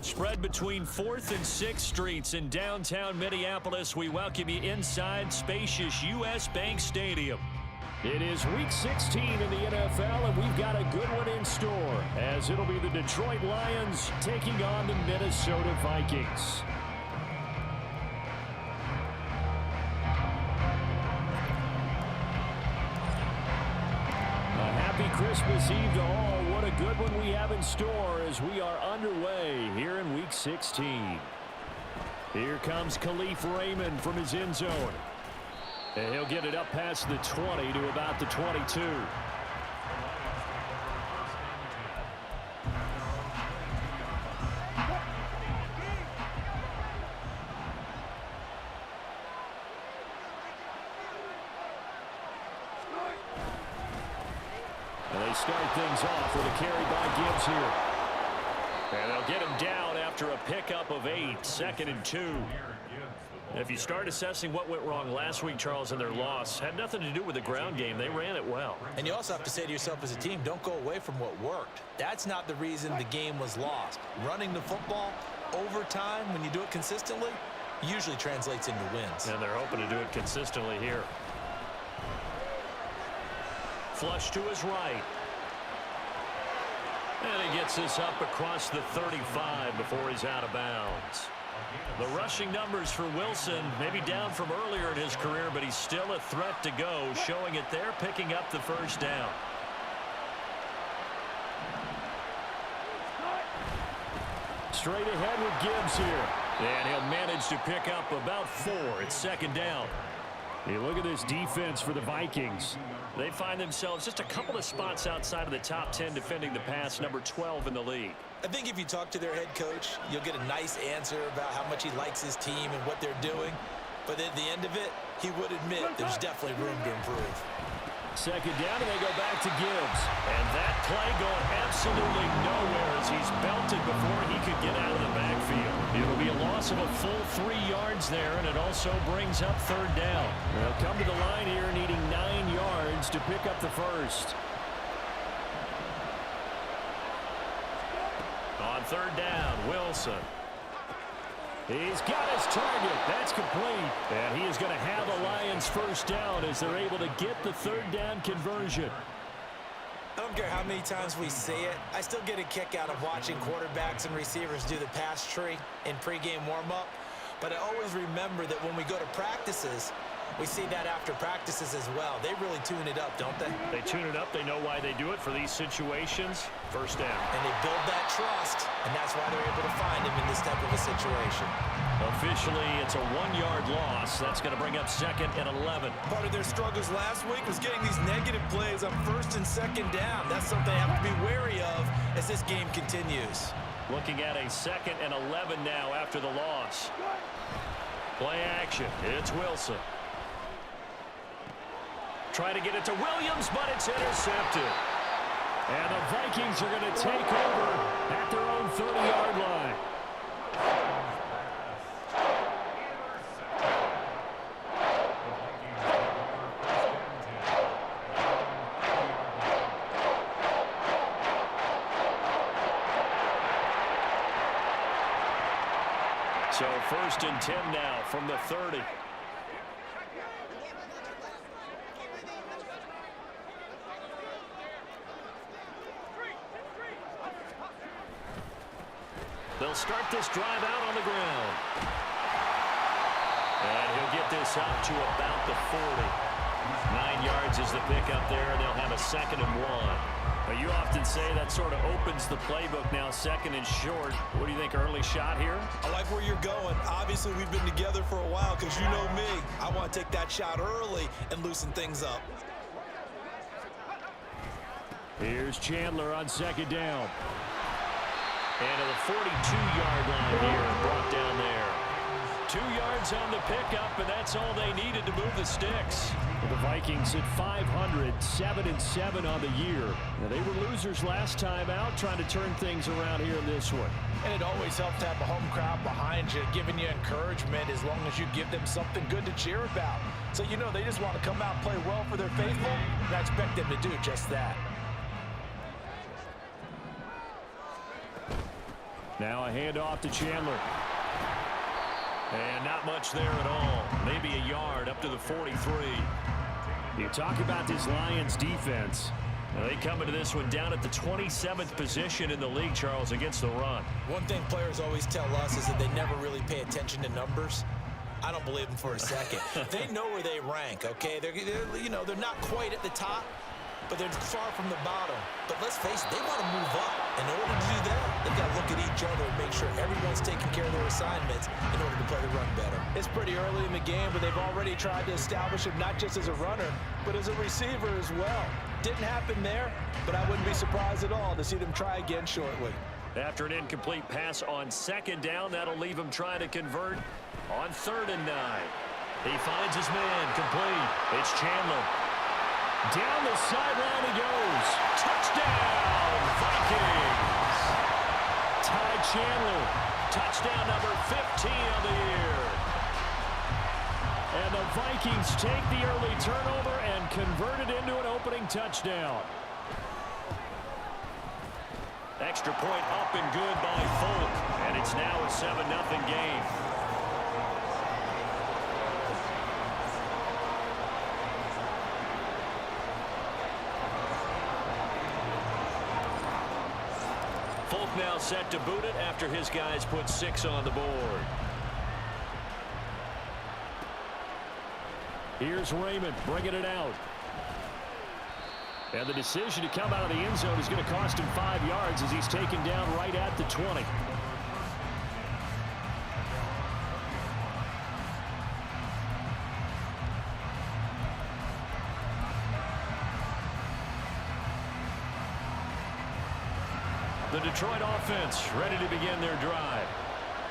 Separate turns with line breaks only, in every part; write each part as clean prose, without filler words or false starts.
Spread between 4th and 6th Streets in downtown Minneapolis. We welcome you inside spacious U.S. Bank Stadium. It is Week 16 in the NFL, and we've got a good one in store, as it'll be the Detroit Lions taking on the Minnesota Vikings. Happy Christmas Eve to all. What a good one we have in store as we are underway here in Week 16. Here comes Khalif Raymond from his end zone. And he'll get it up past the 20 to about the 22. Start things off with a carry by Gibbs here. And they'll get him down after a pickup of 8, 2nd and 2. If you start assessing what went wrong last week, Charles, in their loss, had nothing to do with the ground game. They ran it well.
And you also have to say to yourself as a team, don't go away from what worked. That's not the reason the game was lost. Running the football over time, when you do it consistently, usually translates into wins.
And they're hoping to do it consistently here. Flush to his right. And he gets this up across the 35 before he's out of bounds. The rushing numbers for Wilson may be down from earlier in his career, but he's still a threat to go, showing it there, picking up the first down. Straight ahead with Gibbs here. And he'll manage to pick up about 4. It's 2nd down. Hey, look at this defense for the Vikings. They find themselves just a couple of spots outside of the top 10 defending the pass, number 12 in the league.
I think if you talk to their head coach, you'll get a nice answer about how much he likes his team and what they're doing. But at the end of it, he would admit there's definitely room to improve.
2nd down, and they go back to Gibbs. And that play going absolutely nowhere as he's belted before he could get out of the backfield. It'll be a loss of a full 3 yards there, and it also brings up 3rd down. They'll come to the line here needing 9 yards to pick up the first. On 3rd down, Wilson. He's got his target. That's complete. And he is going to have the Lions first down as they're able to get the 3rd down conversion.
I don't care how many times we say it, I still get a kick out of watching quarterbacks and receivers do the pass tree in pregame warm-up. But I always remember that when we go to practices, we see that after practices as well. They really tune it up, don't they?
They tune it up. They know why they do it for these situations. First down.
And they build that trust, and that's why they're able to find him in this type of a situation.
Officially, it's a 1-yard loss. That's going to bring up 2nd and 11.
Part of their struggles last week was getting these negative plays on 1st and 2nd down. That's something they have to be wary of as this game continues.
Looking at a 2nd and 11 now after the loss. Play action. It's Wilson. Try to get it to Williams, but it's intercepted. And the Vikings are going to take over at their own 30-yard line. So 1st and 10 now from the 30. They'll start this drive out on the ground. And he'll get this up to about the 40. 9 yards is the pickup there, and they'll have a 2nd and 1. But you often say that sort of opens the playbook now, 2nd and short. What do you think, early shot here?
I like where you're going. Obviously, we've been together for a while because you know me. I want to take that shot early and loosen things up.
Here's Chandler on 2nd down. And to the 42-yard line here, brought down there. 2 yards on the pickup, and that's all they needed to move the sticks. The Vikings at 500, 7-7 on the year. Now, they were losers last time out, trying to turn things around here in this one.
And it always helps to have a home crowd behind you, giving you encouragement as long as you give them something good to cheer about. So you know they just want to come out and play well for their faithful, and I expect them to do just that.
Now a handoff to Chandler. And not much there at all. Maybe a yard up to the 43. You talk about this Lions defense. Now they come into this one down at the 27th position in the league, Charles, against the run.
One thing players always tell us is that they never really pay attention to numbers. I don't believe them for a second. They know where they rank, okay? They're not quite at the top, but they're far from the bottom. But let's face it, they want to move up. In order to do that, they've got to look at each other and make sure everyone's taking care of their assignments in order to play the run better.
It's pretty early in the game, but they've already tried to establish him not just as a runner, but as a receiver as well. Didn't happen there, but I wouldn't be surprised at all to see them try again shortly.
After an incomplete pass on second down, that'll leave him trying to convert on 3rd and 9. He finds his man complete. It's Chandler. Down the sideline he goes. Touchdown, Vikings. Ty Chandler. Touchdown number 15 on the year. And the Vikings take the early turnover and convert it into an opening touchdown. Extra point up and good by Folk. And it's now a 7-0 game. Folk now set to boot it after his guys put 6 on the board. Here's Raymond bringing it out. And the decision to come out of the end zone is going to cost him 5 yards as he's taken down right at the 20. The Detroit offense ready to begin their drive.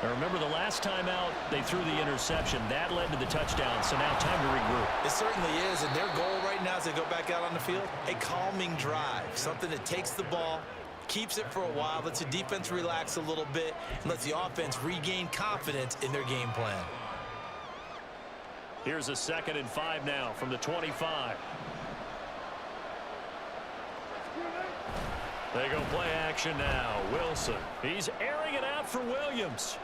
Now remember, the last time out, they threw the interception. That led to the touchdown, so now time to regroup.
It certainly is, and their goal right now as they go back out on the field, a calming drive, something that takes the ball, keeps it for a while, lets the defense relax a little bit, and lets the offense regain confidence in their game plan.
Here's a 2nd and 5 now from the 25. They go play action now. Wilson. He's airing it out for Williams.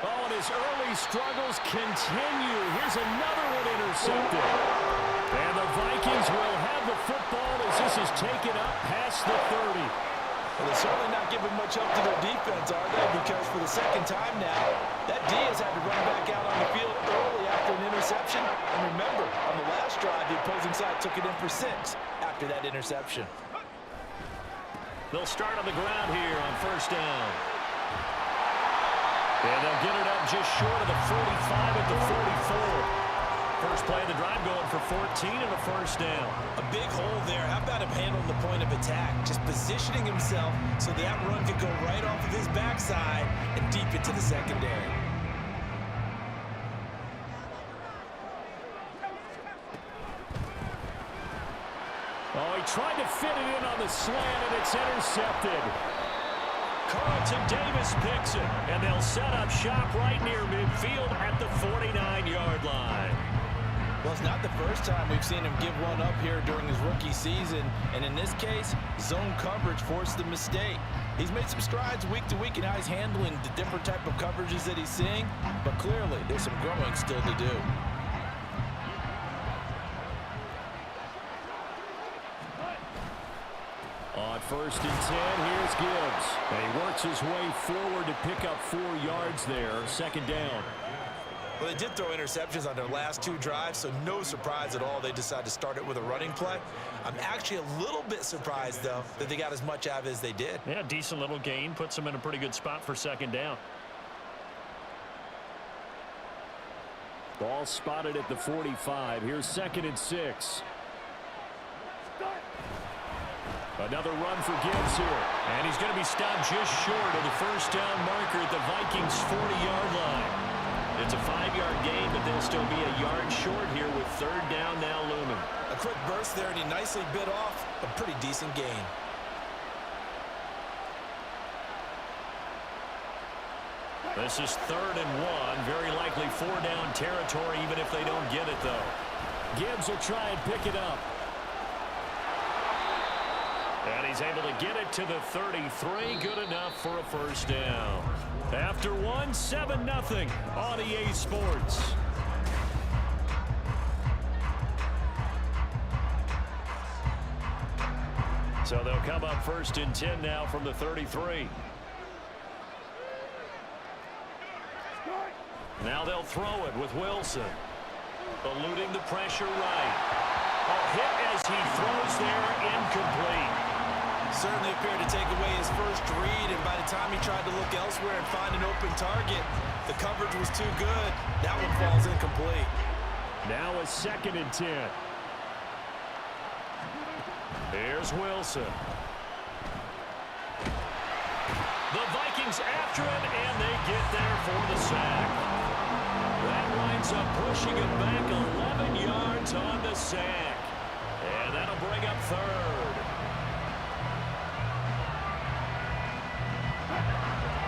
Oh, and his early struggles continue. Here's another one intercepted. And the Vikings will have the football as this is taken up past the 30.
Well, they're certainly not giving much up to their defense, are they? Because for the 2nd time now, that D has had to run back out on the field early after an interception. And remember, on the last drive, the opposing side took it in for 6 after that interception.
They'll start on the ground here on 1st down. And they'll get it up just short of the 45 at the 44. First play of the drive going for 14 and a 1st down.
A big hole there. How about him handling the point of attack? Just positioning himself so that run could go right off of his backside and deep into the secondary.
Oh, he tried to fit it in on the slant, and it's intercepted. Carlton Davis picks it, and they'll set up shop right near midfield at the 49-yard line.
Well, it's not the first time we've seen him give one up here during his rookie season, and in this case, zone coverage forced the mistake. He's made some strides week to week in how he's handling the different type of coverages that he's seeing, but clearly there's some growing still to do.
On 1st and 10, here's Gibbs. And he works his way forward to pick up 4 yards there. 2nd down.
Well, they did throw interceptions on their last 2 drives, so no surprise at all they decided to start it with a running play. I'm actually a little bit surprised, though, that they got as much out of it as they did.
Yeah, decent little gain. Puts them in a pretty good spot for 2nd down. Ball spotted at the 45. Here's 2nd and 6. Another run for Gibbs here. And he's going to be stopped just short of the 1st down marker at the Vikings' 40-yard line. It's a 5-yard gain, but they'll still be a yard short here with 3rd down now looming.
A quick burst there, and he nicely bit off a pretty decent gain.
This is 3rd and 1. Very likely 4-down territory, even if they don't get it, though. Gibbs will try and pick it up. And he's able to get it to the 33. Good enough for a first down. After one, 7-0 on EA Sports. So they'll come up first and 10 now from the 33. Now they'll throw it with Wilson. Eluding the pressure right. A hit as he throws there, incomplete.
Certainly appeared to take away his first read, and by the time he tried to look elsewhere and find an open target, the coverage was too good. That one falls incomplete.
Now a 2nd and 10. Here's Wilson. The Vikings after him, and they get there for the sack. That winds up pushing him back 11 yards on the sack. And that'll bring up 3rd.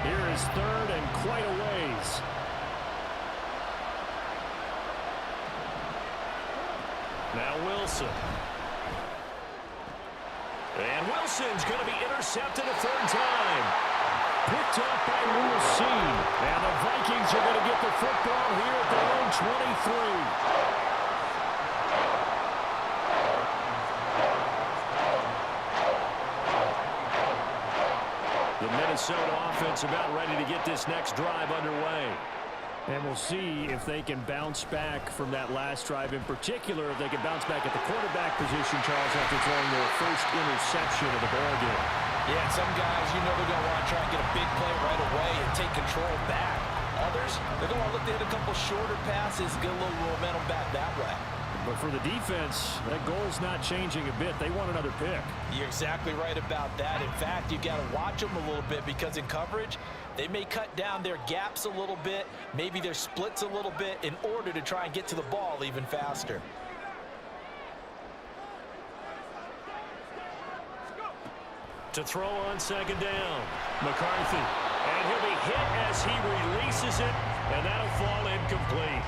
Here is 3rd and quite a ways. Now Wilson. And Wilson's going to be intercepted a 3rd time. Picked up by Wilson. And the Vikings are going to get the football here at their own 23. The Minnesota offense about ready to get this next drive underway. And we'll see if they can bounce back from that last drive. In particular, if they can bounce back at the quarterback position, Charles, after throwing their first interception of the ball game.
Yeah, some guys, you know they're going to want to try and get a big play right away and take control back. Others, they're going to look to hit a couple shorter passes, get a little momentum back that way.
But for the defense, that goal's not changing a bit. They want another pick.
You're exactly right about that. In fact, you got to watch them a little bit because in coverage, they may cut down their gaps a little bit, maybe their splits a little bit in order to try and get to the ball even faster.
To throw on 2nd down, McCarthy. And he'll be hit as he releases it, and that'll fall incomplete.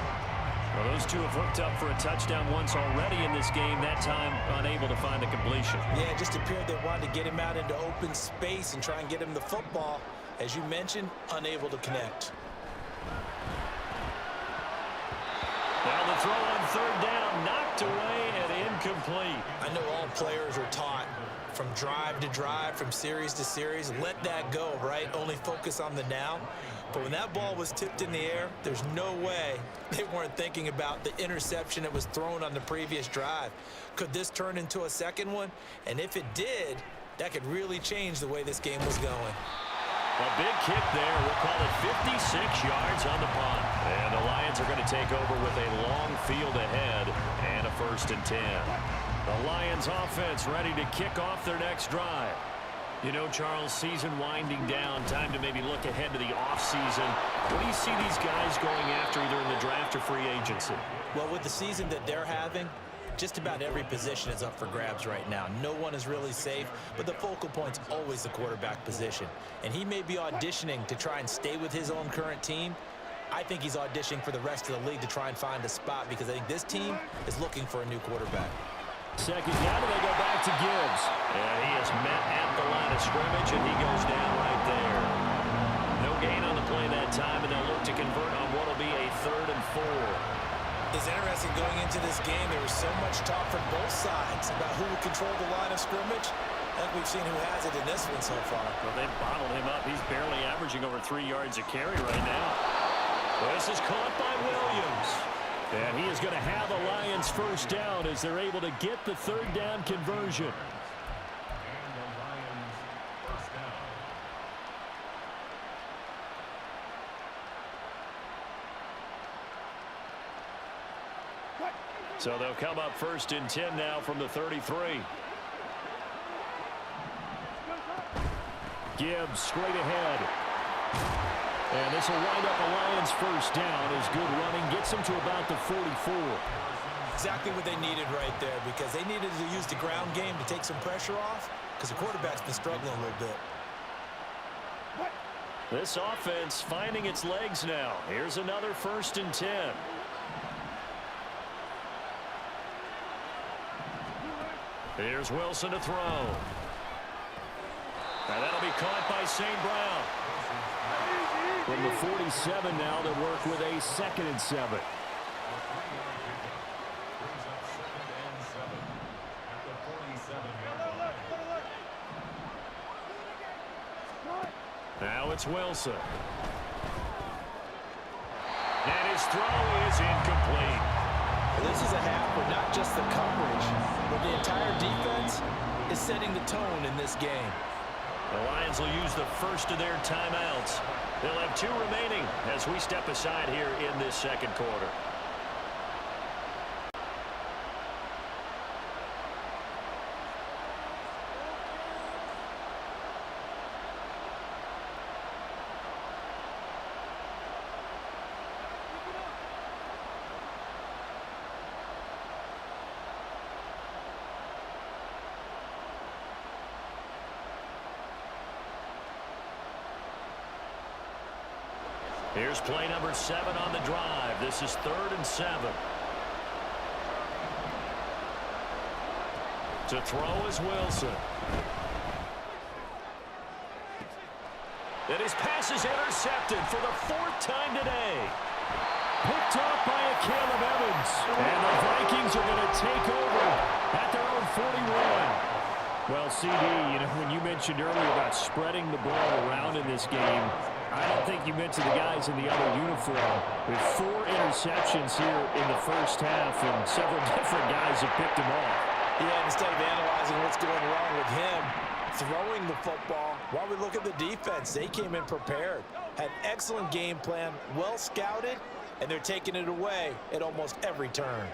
Well, those two have hooked up for a touchdown once already in this game, that time unable to find the completion.
Yeah, it just appeared they wanted to get him out into open space and try and get him the football. As you mentioned, unable to connect.
Now the throw on 3rd down, knocked away and incomplete.
I know all players are taught from drive to drive, from series to series, let that go, right? Only focus on the now. But when that ball was tipped in the air, there's no way they weren't thinking about the interception that was thrown on the previous drive. Could this turn into a second one? And if it did, that could really change the way this game was going.
A big kick there. We'll call it 56 yards on the punt. And the Lions are going to take over with a long field ahead and a 1st and 10. The Lions offense ready to kick off their next drive. You know, Charles, season winding down, time to maybe look ahead to the offseason. What do you see these guys going after either in the draft or free agency?
Well, with the season that they're having, just about every position is up for grabs right now. No one is really safe, but the focal point's always the quarterback position. And he may be auditioning to try and stay with his own current team. I think he's auditioning for the rest of the league to try and find a spot because I think this team is looking for a new quarterback.
2nd down, and they go back to Gibbs. And he is met at the line of scrimmage, and he goes down right there. No gain on the play that time, and they'll look to convert on what will be a 3rd and 4.
It's interesting going into this game. There was so much talk from both sides about who would control the line of scrimmage. I think we've seen who has it in this one so far.
Well, they've bottled him up. He's barely averaging over 3 yards a carry right now. This is caught by Williams. And he is going to have the Lions first down as they're able to get the 3rd down conversion. So they'll come up 1st and 10 now from the 33. Gibbs straight ahead. And this will wind up a Lions first down as good running gets them to about the 44.
Exactly what they needed right there because they needed to use the ground game to take some pressure off because the quarterback's been struggling a little bit.
This offense finding its legs now. Here's another 1st and 10. Here's Wilson to throw. And that'll be caught by St. Brown. From the 47 now, they work with a 2nd and 7. Now it's Wilson. And his throw is incomplete.
This is a half where not just the coverage, but the entire defense is setting the tone in this game.
The Lions will use the first of their timeouts. They'll have 2 remaining as we step aside here in this 2nd quarter. Here's play number 7 on the drive. This is 3rd and 7. To throw is Wilson. And his pass is intercepted for the 4th time today. Picked off by a Caleb Evans. And the Vikings are going to take over at their own 41. Well, CD, when you mentioned earlier about spreading the ball around in this game, I don't think you mentioned the guys in the other uniform. With 4 interceptions here in the first half, and several different guys have picked him off.
Yeah, instead of analyzing what's going wrong with him, throwing the football, while we look at the defense, they came in prepared, had excellent game plan, well scouted, and they're taking it away at almost every turn.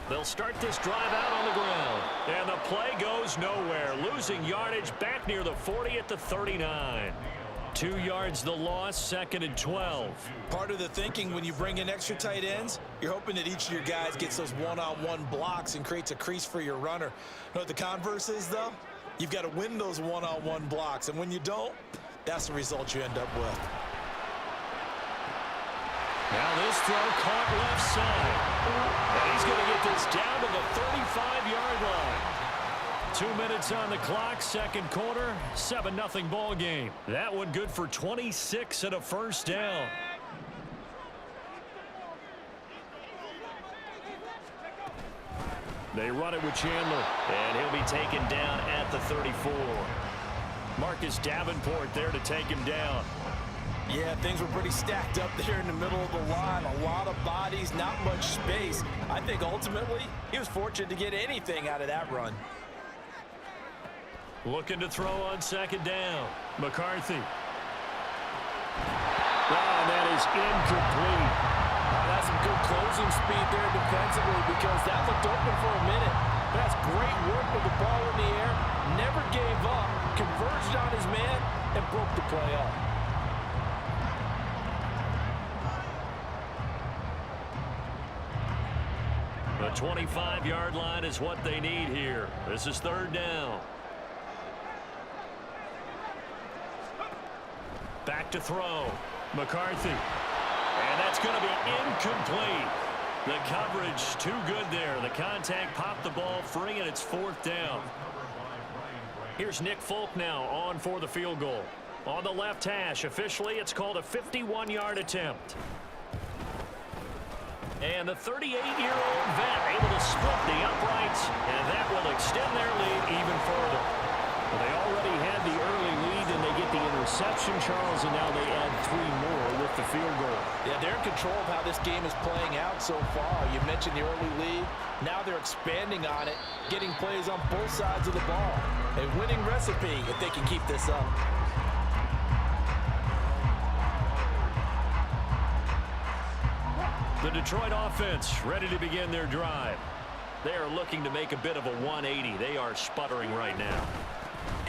They'll start this drive out on the ground. And the play goes nowhere. Losing yardage back near the 40 at the 39. 2 yards the loss, 2nd and 12.
Part of the thinking when you bring in extra tight ends, you're hoping that each of your guys gets those one-on-one blocks and creates a crease for your runner. You know what the converse is, though? You've got to win those one-on-one blocks. And when you don't, that's the result you end up with.
Now this throw caught left side. And he's going to get this down to the 35-yard line. 2 minutes on the clock, 2nd quarter, 7-0 ball game. That one good for 26 and a 1st down. They run it with Chandler, and he'll be taken down at the 34. Marcus Davenport there to take him down.
Yeah, things were pretty stacked up there in the middle of the line. A lot of bodies, not much space. I think ultimately he was fortunate to get anything out of that run.
Looking to throw on 2nd down. McCarthy. And that is incomplete.
That's some good closing speed there defensively because that looked open for a minute. That's great work with the ball in the air. Never gave up. Converged on his man and broke the play up.
The 25-yard line is what they need here. This is 3rd down. Back to throw. McCarthy. And that's going to be incomplete. The coverage too good there. The contact popped the ball free, and it's 4th down. Here's Nick Folk now on for the field goal. On the left hash, officially it's called a 51-yard attempt. And the 38-year-old vet able to split the uprights, and that will extend their lead even further. Well, they already had the early lead, and they get the interception, Charles, and now they add 3 more with the field goal.
Yeah, they're in control of how this game is playing out so far. You mentioned the early lead. Now they're expanding on it, getting plays on both sides of the ball. A winning recipe if they can keep this up.
The Detroit offense ready to begin their drive. They are looking to make a bit of a 180. They are sputtering right now.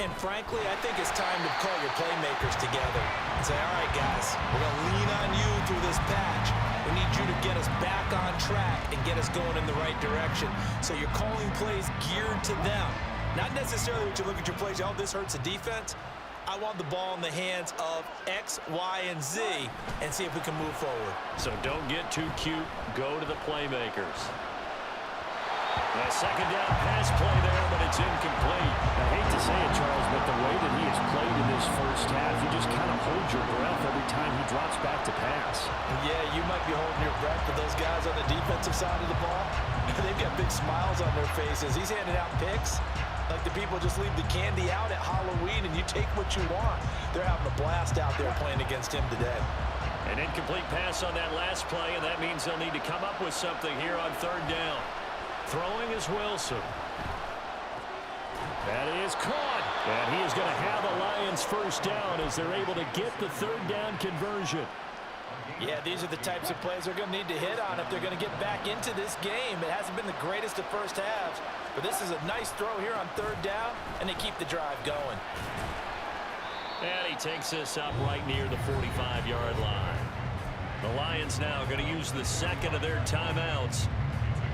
And frankly, I think it's time to call your playmakers together and say, all right, guys, we're going to lean on you through this patch. We need you to get us back on track and get us going in the right direction. So you're calling plays geared to them. Not necessarily when you look at your plays, oh, this hurts the defense. I want the ball in the hands of X, Y, and Z and see if we can move forward.
So don't get too cute. Go to the playmakers. A second down pass play there, but it's incomplete.
I hate to say it, Charles, but the way that he has played in this first half, you just kind of hold your breath every time he drops back to pass.
Yeah, you might be holding your breath, but those guys on the defensive side of the ball, they've got big smiles on their faces. He's handing out picks like the people just leave the candy out at Halloween and you take what you want. They're having a blast out there playing against him today.
An incomplete pass on that last play, and that means they'll need to come up with something here on third down. Throwing is Wilson. That is caught. And he is going to have the Lions first down as they're able to get the third down conversion.
Yeah, these are the types of plays they're going to need to hit on if they're going to get back into this game. It hasn't been the greatest of first halves, but this is a nice throw here on third down, and they keep the drive going.
And he takes this up right near the 45-yard line. The Lions now going to use the second of their timeouts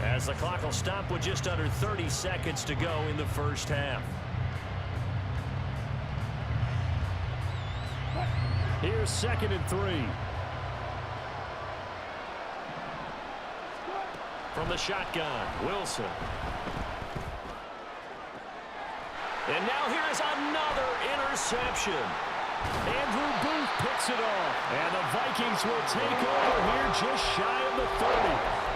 as the clock will stop with just under 30 seconds to go in the first half.
Here's 2nd and 3.
From the shotgun, Wilson. And now here is another interception. Andrew Booth picks it off. And the Vikings will take over here just shy of the 30.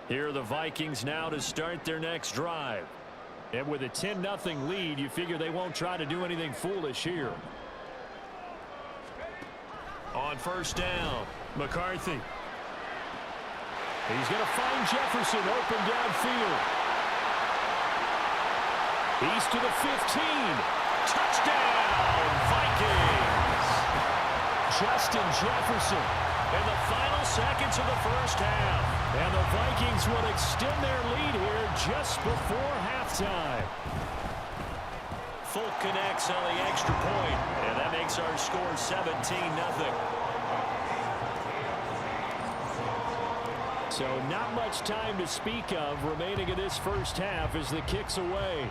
Here are the Vikings now to start their next drive. And with a 10-0 lead, you figure they won't try to do anything foolish here. On first down, McCarthy. He's going to find Jefferson open downfield. He's to the 15. Touchdown, Vikings! Justin Jefferson in the final seconds of the first half. And the Vikings will extend their lead here just before halftime. Folk connects on the extra point, and that makes our score 17-0. So not much time to speak of remaining in this first half as the kick's away.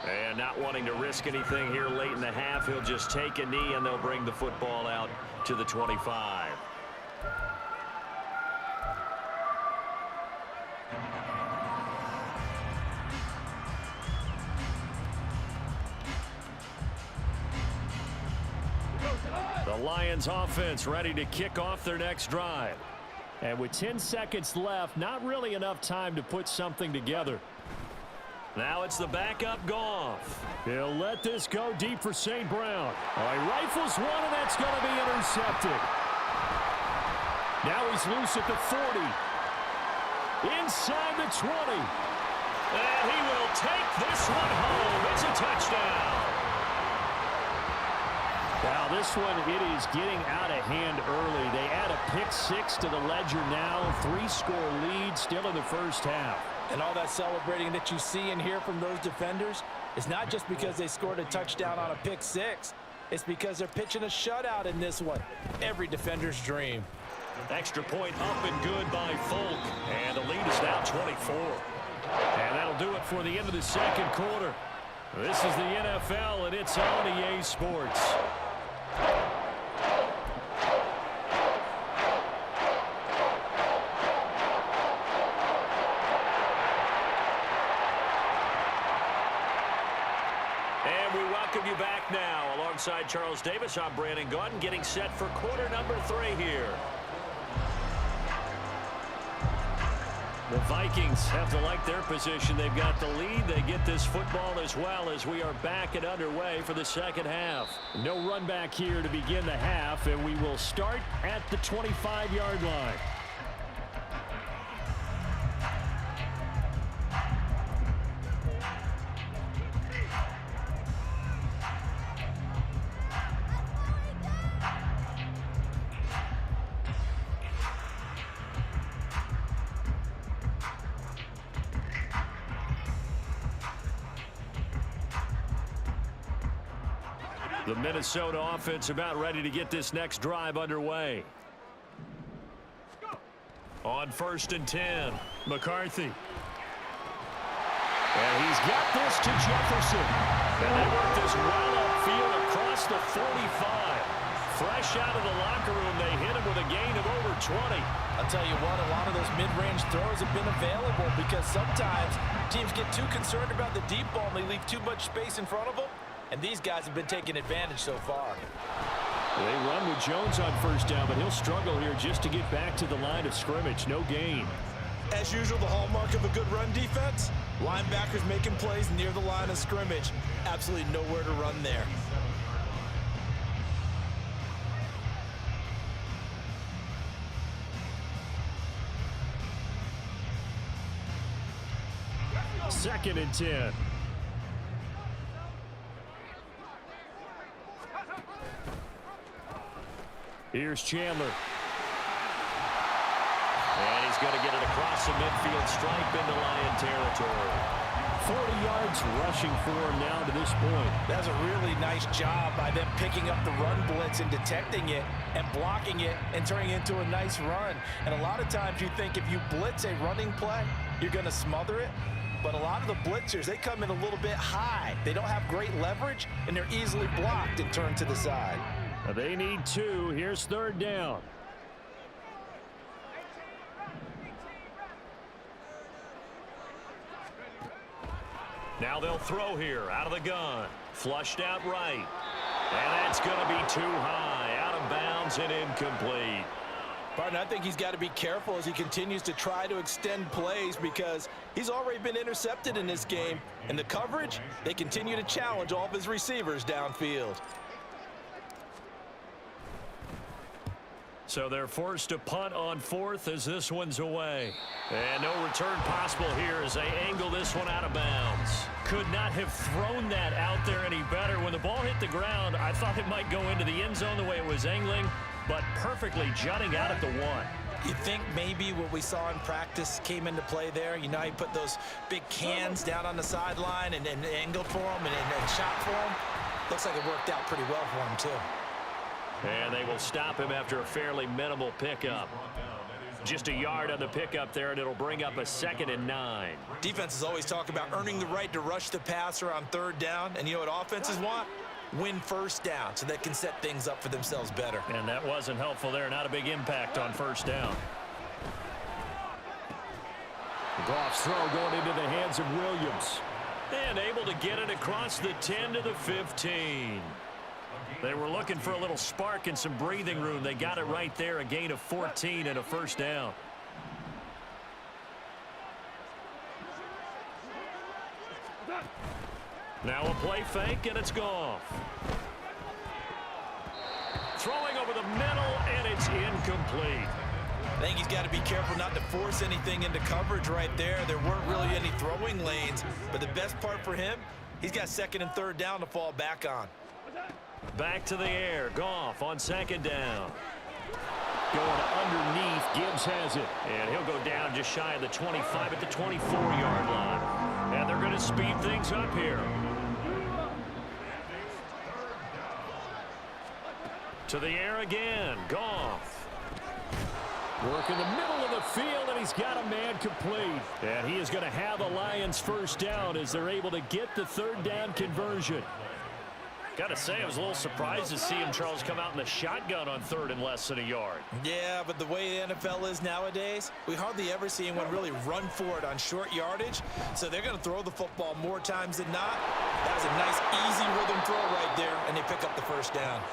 And not wanting to risk anything here late in the half, he'll just take a knee and they'll bring the football out to the 25. The Lions offense ready to kick off their next drive. And with 10 seconds left, not really enough time to put something together. Now it's the backup Goff. He'll let this go deep for St. Brown. Oh, he rifles one, and that's going to be intercepted. Now he's loose at the 40. Inside the 20. And he will take this one home. It's a touchdown. Now this one, it is getting out of hand early. They add a pick six to the ledger now. 3-score lead still in the first half.
And all that celebrating that you see and hear from those defenders is not just because they scored a touchdown on a pick six. It's because they're pitching a shutout in this one. Every defender's dream.
Extra point up and good by Folk. And the lead is now 24. And that'll do it for the end of the second quarter. This is the NFL, and it's on EA Sports. You back now alongside Charles Davis. I'm Brandon Gaudin, getting set for quarter number 3 here. The Vikings have to like their position. They've got the lead. They get this football as well as we are back and underway for the second half.
No run back here to begin the half, and we will start at the 25-yard line.
The Minnesota offense about ready to get this next drive underway. On 1st and 10, McCarthy. And he's got this to Jefferson. And they work this well upfield across the 45. Fresh out of the locker room, they hit him with a gain of over 20.
I'll tell you what, a lot of those mid-range throws have been available because sometimes teams get too concerned about the deep ball and they leave too much space in front of them. And these guys have been taking advantage so far.
They run with Jones on 1st down, but he'll struggle here just to get back to the line of scrimmage. No gain.
As usual, the hallmark of a good run defense, linebackers making plays near the line of scrimmage. Absolutely nowhere to run there.
Second and 10.
Here's Chandler. And he's going to get it across the midfield stripe into Lion territory.
40 yards rushing for him now to this point.
That's a really nice job by them picking up the run blitz and detecting it and blocking it and turning it into a nice run. And a lot of times you think if you blitz a running play, you're going to smother it. But a lot of the blitzers, they come in a little bit high. They don't have great leverage, and they're easily blocked and turned to the side.
They need 2. Here's 3rd down.
Now they'll throw here out of the gun. Flushed out right. And that's going to be too high. Out of bounds and incomplete.
Partner, I think he's got to be careful as he continues to try to extend plays because he's already been intercepted in this game. And the coverage, they continue to challenge all of his receivers downfield.
So they're forced to punt on 4th as this one's away. And no return possible here as they angle this one out of bounds. Could not have thrown that out there any better. When the ball hit the ground, I thought it might go into the end zone the way it was angling, but perfectly jutting out at the 1.
You think maybe what we saw in practice came into play there? You know, he put those big cans down on the sideline and angled for him and shot for him. Looks like it worked out pretty well for him, too.
And they will stop him after a fairly minimal pickup. Just a yard on the pickup there, and it'll bring up a 2nd and 9.
Defenses always talk about earning the right to rush the passer on 3rd down. And you know what offenses want? Win 1st down so they can set things up for themselves better.
And that wasn't helpful there. Not a big impact on 1st down.
Goff's throw going into the hands of Williams.
And able to get it across the 10 to the 15. They were looking for a little spark and some breathing room. They got it right there, a gain of 14 and a 1st down. Now a play fake, and it's Goff. Throwing over the middle, and it's incomplete.
I think he's got to be careful not to force anything into coverage right there. There weren't really any throwing lanes, but the best part for him, he's got 2nd and 3rd down to fall back on.
Back to the air. Goff on 2nd down.
Going underneath. Gibbs has it.
And he'll go down just shy of the 25 at the 24-yard line. And they're going to speed things up here. To the air again. Goff.
Work in the middle of the field, and he's got a man complete. And he is going to have a Lions 1st down as they're able to get the 3rd down conversion.
Got to say, I was a little surprised to see him, Charles, come out in the shotgun on 3rd and less than a yard.
Yeah, but the way the NFL is nowadays, we hardly ever see anyone really run for it on short yardage. So they're going to throw the football more times than not. That was a nice, easy rhythm throw right there, and they pick up the 1st down.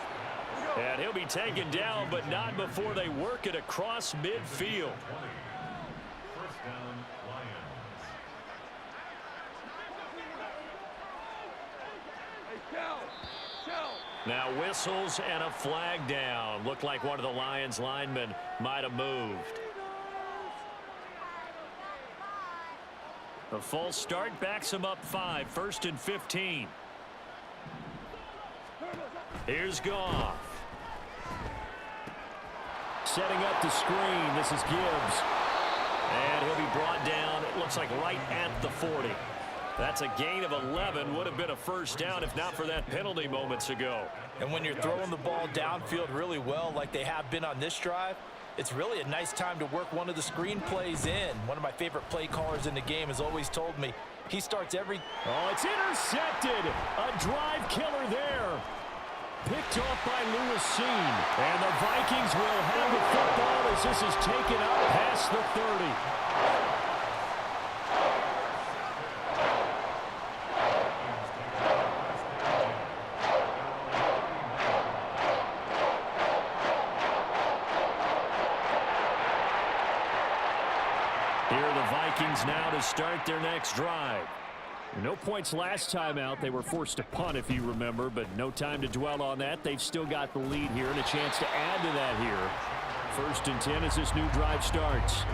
And he'll be taken down, but not before they work it across midfield. Now whistles and a flag down. Looked like one of the Lions linemen might have moved. A false start backs him up 5. 1st and 15. Here's Goff.
Setting up the screen. This is Gibbs.
And he'll be brought down, it looks like right at the 40. That's a gain of 11. Would have been a first down if not for that penalty moments ago.
And when you're throwing the ball downfield really well like they have been on this drive, it's really a nice time to work one of the screen plays in. One of my favorite play callers in the game has always told me he starts every...
Oh, it's intercepted. A drive killer there. Picked off by Lewis Seen. And the Vikings will have the football as this is taken up past the 30. Vikings now to start their next drive. No points last time out. They were forced to punt, if you remember, but no time to dwell on that. They've still got the lead here and a chance to add to that here. 1st and 10 as this new drive starts.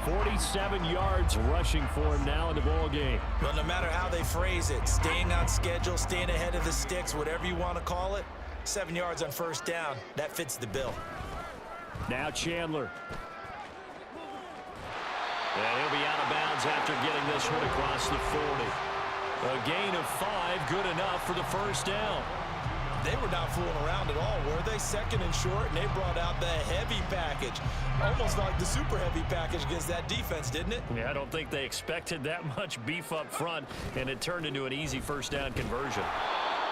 47 yards rushing for him now in the ball game.
Well, no matter how they phrase it, staying on schedule, staying ahead of the sticks, whatever you want to call it, 7 yards on first down, that fits the bill.
Now Chandler.
And he'll be out of bounds after getting this one across the 40. A gain of 5, good enough for the first down.
They were not fooling around at all, were they? 2nd and short, and they brought out the heavy package. Almost like the super heavy package against that defense, didn't it?
Yeah, I don't think they expected that much beef up front, and it turned into an easy first down conversion.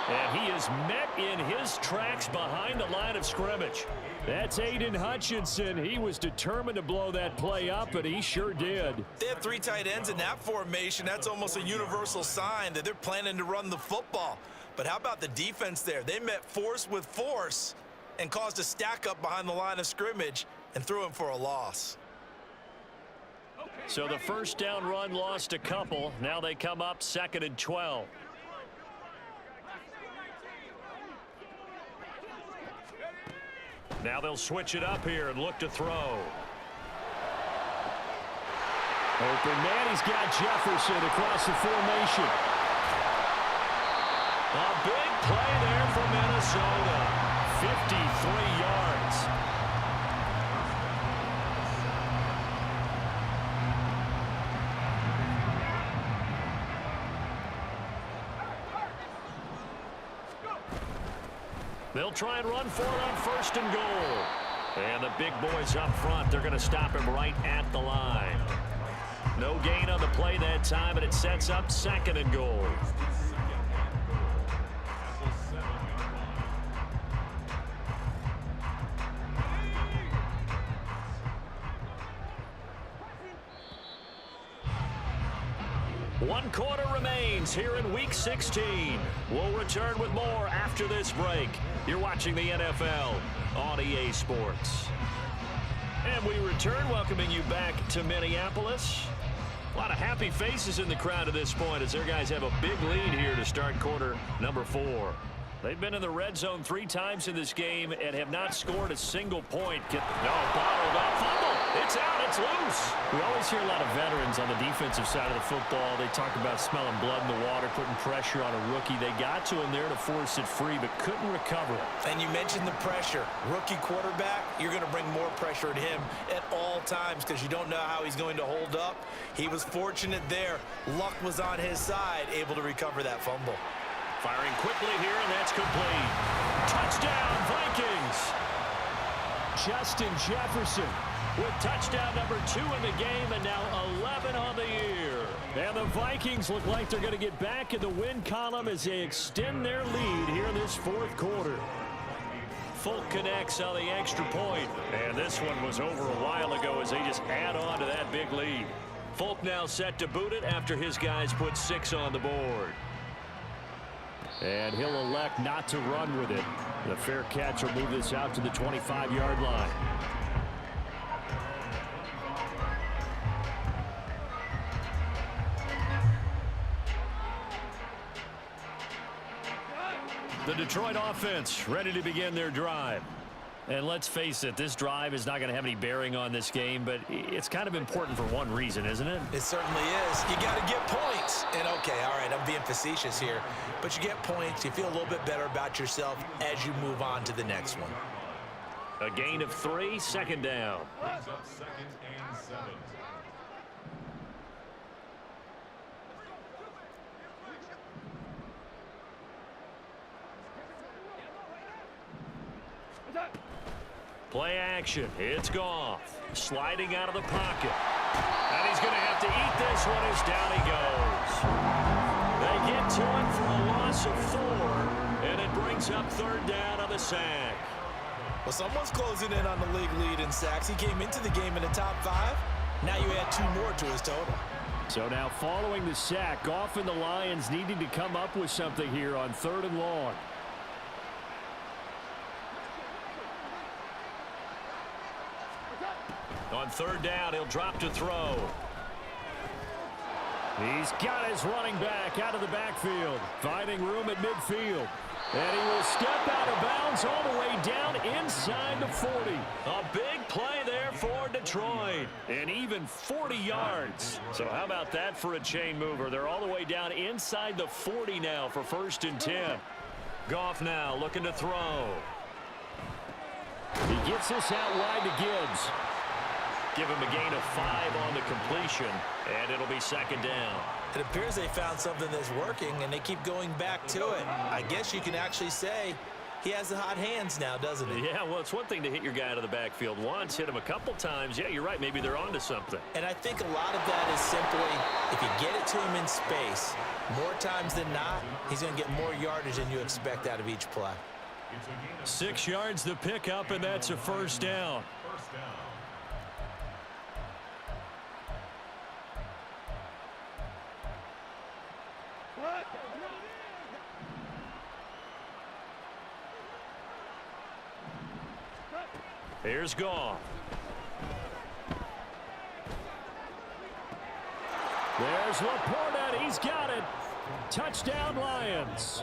And he is met in his tracks behind the line of scrimmage.
That's Aiden Hutchinson. He was determined to blow that play up, and he sure did.
They have 3 tight ends in that formation. That's almost a universal sign that they're planning to run the football. But how about the defense there? They met force with force and caused a stack up behind the line of scrimmage and threw him for a loss.
So the first down run lost a couple. Now they come up 2nd and 12. Now they'll switch it up here and look to throw.
Open man, he's got Jefferson across the formation.
A big play there for Minnesota. 53 yards. They'll try and run for it on 1st and goal. And the big boys up front, they're going to stop him right at the line. No gain on the play that time, and it sets up 2nd and goal. One quarter remains here in Week 16. We'll return with more after this break. You're watching the NFL on EA Sports. And we return, welcoming you back to Minneapolis. A lot of happy faces in the crowd at this point as their guys have a big lead here to start quarter number 4. They've been in the red zone 3 times in this game and have not scored a single point. Bottled up, fumble. It's out, it's loose.
We always hear a lot of veterans on the defensive side of the football. They talk about smelling blood in the water, putting pressure on a rookie. They got to him there to force it free, but couldn't recover it.
And you mentioned the pressure. Rookie quarterback, you're going to bring more pressure at him at all times because you don't know how he's going to hold up. He was fortunate there. Luck was on his side, able to recover that fumble.
Firing quickly here, and that's complete. Touchdown, Vikings!
Justin Jefferson with touchdown number 2 in the game, and now 11 on the year. And the Vikings look like they're going to get back in the win column as they extend their lead here in this 4th quarter.
Folk connects on the extra point, and this one was over a while ago as they just add on to that big lead. Folk now set to boot it after his guys put 6 on the board.
And he'll elect not to run with it. The fair catch will move this out to the 25-yard line.
The Detroit offense ready to begin their drive. And let's face it, this drive is not going to have any bearing on this game, but it's kind of important for one reason, isn't it?
It certainly is. You got to get points. And, okay, all right, I'm being facetious here. But you get points, you feel a little bit better about yourself as you move on to the next one.
A gain of 3, 2nd down.
Brings up 2nd and 7.
Play action. It's Goff. Sliding out of the pocket. And he's going to have to eat this one as down he goes. They get to it for a loss of 4, and it brings up 3rd down on the sack.
Well, someone's closing in on the league lead in sacks. He came into the game in the top 5. Now you add 2 more to his total.
So now following the sack, Goff and the Lions needing to come up with something here on 3rd and long.
On 3rd down, he'll drop to throw.
He's got his running back out of the backfield, finding room at midfield. And he will step out of bounds all the way down inside the 40.
A big play there for Detroit.
And even 40 yards.
So how about that for a chain mover? They're all the way down inside the 40 now for 1st and 10. Goff now looking to throw.
He gets this out wide to Gibbs.
Give him a gain of 5 on the completion, and it'll be 2nd down.
It appears they found something that's working, and they keep going back to it. I guess you can actually say he has the hot hands now, doesn't he?
Yeah, well, it's one thing to hit your guy out of the backfield once, hit him a couple times. Yeah, you're right. Maybe they're onto something.
And I think a lot of that is simply if you get it to him in space, more times than not, he's going to get more yardage than you expect out of each play.
6 yards the pickup, and that's a 1st down. Here's Goff.
There's Laporta. He's got it. Touchdown, Lions.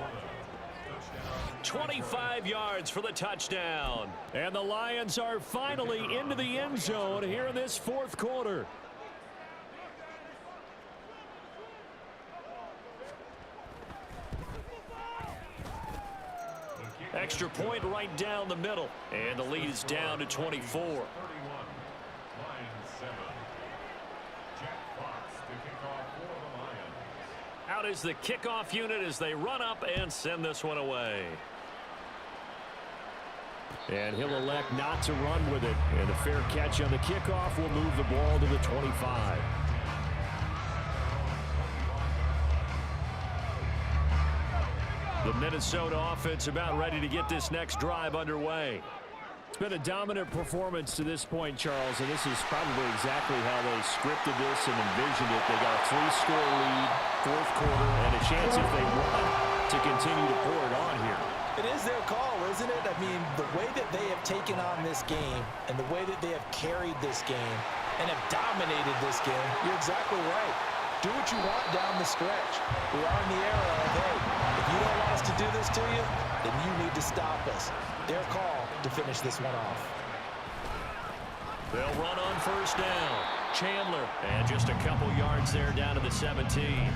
25 yards for the touchdown.
And the Lions are finally into the end zone here in this 4th quarter.
Extra point right down the middle. And the lead is down to 24. Out is the kickoff unit as they run up and send this one away.
And he'll elect not to run with it. And a fair catch on the kickoff will move the ball to the 25.
The Minnesota offense about ready to get this next drive underway.
It's been a dominant performance to this point, Charles, and this is probably exactly how they scripted this and envisioned it. They got a 3-score lead, 4th quarter, and a chance if they won to continue to pour it on here.
It is their call, isn't it? I mean, the way that they have taken on this game and the way that they have carried this game and have dominated this game, you're exactly right. Do what you want down the stretch. We are in the era of, hey, if you don't want us to do this to you, then you need to stop us. Their call to finish this one off.
They'll run on 1st down. Chandler, and just a couple yards there down to the 17.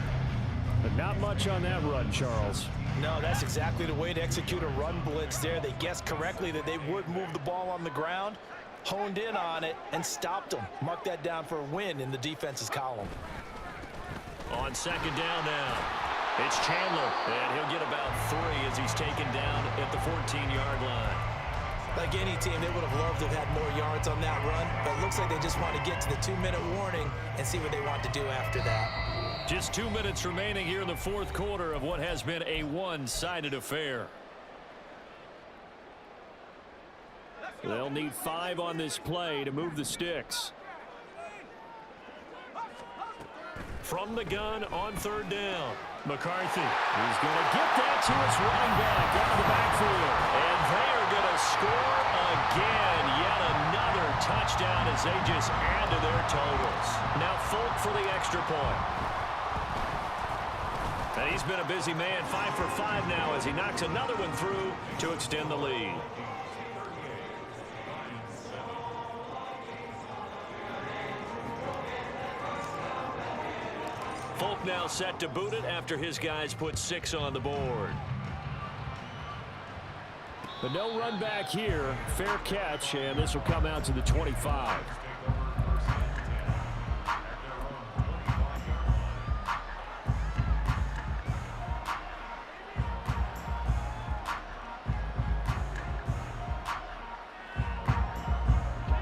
But not much on that run, Charles.
No, that's exactly the way to execute a run blitz there. They guessed correctly that they would move the ball on the ground, honed in on it, and stopped them. Mark that down for a win in the defense's column.
On 2nd down now, it's Chandler, and he'll get about 3 as he's taken down at the 14-yard line.
Like any team, they would have loved to have had more yards on that run, but it looks like they just want to get to the 2-minute warning and see what they want to do after that.
Just 2 minutes remaining here in the 4th quarter of what has been a one-sided affair.
They'll need 5 on this play to move the sticks.
From the gun on 3rd down, McCarthy.
He's going to get that to his running back out of the backfield.
And they are going to score again. Yet another touchdown as they just add to their totals. Now Folk for the extra point. And he's been a busy man, 5 for 5 now as he knocks another one through to extend the lead. Folk now set to boot it after his guys put 6 on the board.
But no run back here. Fair catch, and this will come out to the 25.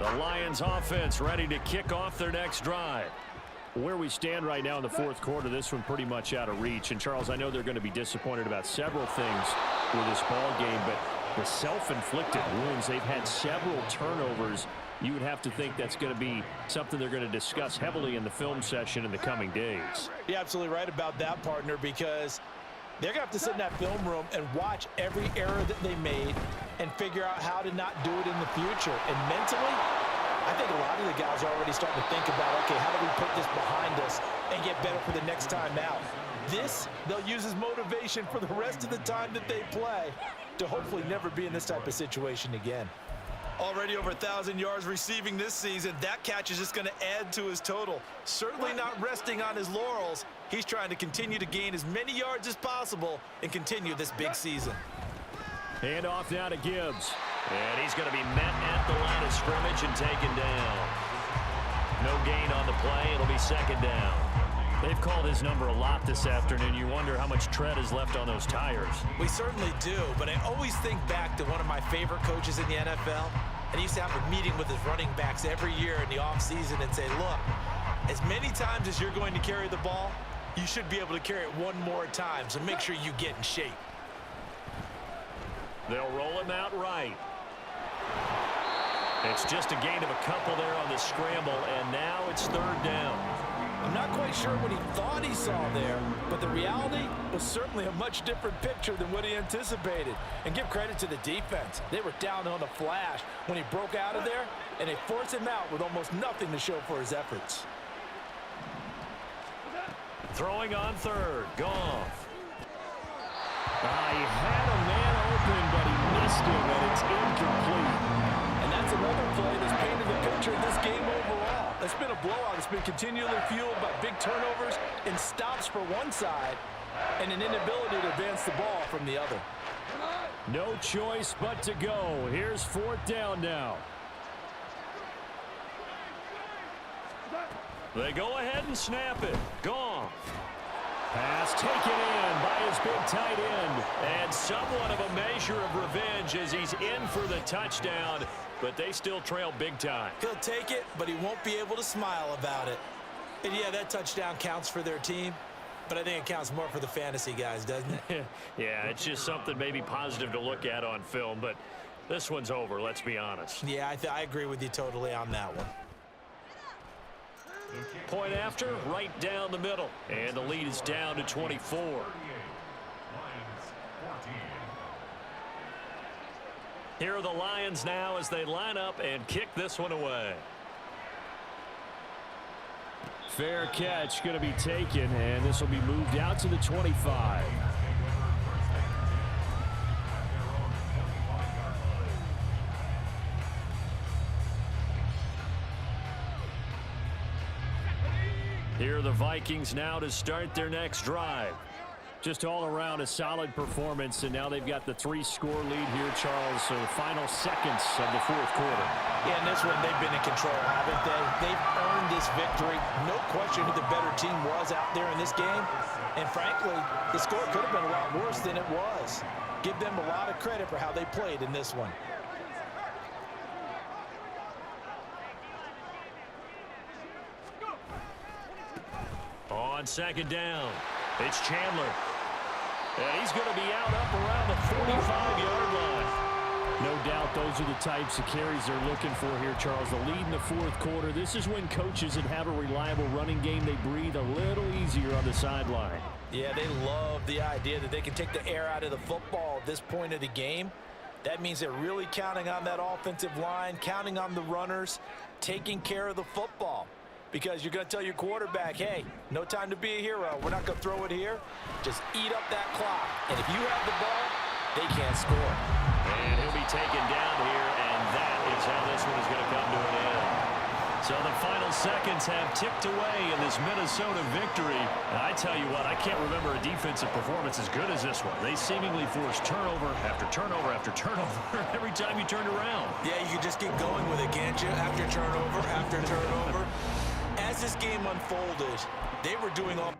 The Lions offense ready to kick off their next drive.
Where we stand right now in the fourth quarter, this one pretty much out of reach. And, Charles, I know they're going to be disappointed about several things with this ball game, but the self-inflicted wounds, they've had several turnovers. You would have to think that's going to be something they're going to discuss heavily in the film session in the coming days.
You're absolutely right about that, partner, because they're going to have to sit in that film room and watch every error that they made and figure out how to not do it in the future. And mentally, I think a lot of the guys are already starting to think about, okay, how do we put this behind us and get better for the next time out? This, they'll use as motivation for the rest of the time that they play to hopefully never be in this type of situation again.
Already over 1,000 yards receiving this season. That catch is just going to add to his total. Certainly not resting on his laurels. He's trying to continue to gain as many yards as possible and continue this big season.
Hand off now to Gibbs.
And he's going to be met at the line of scrimmage and taken down. No gain on the play. It'll be second down.
They've called his number a lot this afternoon. You wonder how much tread is left on those tires.
We certainly do, but I always think back to one of my favorite coaches in the NFL. And he used to have a meeting with his running backs every year in the offseason and say, look, as many times as you're going to carry the ball, you should be able to carry it one more time, so make sure you get in shape.
They'll roll him out right. It's just a gain of a couple there on the scramble, and now it's third down.
I'm not quite sure what he thought he saw there, but the reality was certainly a much different picture than what he anticipated. And give credit to the defense. They were down on the flash when he broke out of there, and they forced him out with almost nothing to show for his efforts.
Throwing on third, Goff.
He had a man open, but he missed him, and it's incomplete.
And that's another play that's painted the picture of this game overall. It's been a blowout. It's been continually fueled by big turnovers and stops for one side and an inability to advance the ball from the other.
No choice but to go. Here's fourth down now.
They go ahead and snap it. Goff.
Pass taken in by his big tight end.
And somewhat of a measure of revenge as he's in for the touchdown, but they still trail big time.
He'll take it, but he won't be able to smile about it. And yeah, that touchdown counts for their team, but I think it counts more for the fantasy guys, doesn't it?
Yeah, it's just something maybe positive to look at on film, but this one's over, let's be honest.
Yeah, I agree with you totally on that one.
Point after, right down the middle. And the lead is down to 24. Here are the Lions now as they line up and kick this one away.
Fair catch going to be taken, and this will be moved out to the 25.
Here are the Vikings now to start their next drive.
Just all around a solid performance, and now they've got the 3-score lead here, Charles. So the final seconds of the fourth quarter.
Yeah, in this one, they've been in control, haven't they? They've earned this victory. No question who the better team was out there in this game. And frankly, the score could have been a lot worse than it was. Give them a lot of credit for how they played in this one.
On second down, it's Chandler. And he's going to be out up around the 45-yard line.
No doubt those are the types of carries they're looking for here, Charles. The lead in the fourth quarter. This is when coaches that have a reliable running game, they breathe a little easier on the sideline.
Yeah, they love the idea that they can take the air out of the football at this point of the game. That means they're really counting on that offensive line, counting on the runners, taking care of the football. Because you're going to tell your quarterback, hey, no time to be a hero. We're not going to throw it here. Just eat up that clock. And if you have the ball, they can't score.
And he'll be taken down here, and that is how this one is going to come to an end. So the final seconds have ticked away in this Minnesota victory. And I tell you what, I can't remember a defensive performance as good as this one. They seemingly forced turnover after turnover after turnover every time you turned around.
Yeah, you can just keep going with it, can't you? After turnover, after turnover. As this game unfolded, they were doing all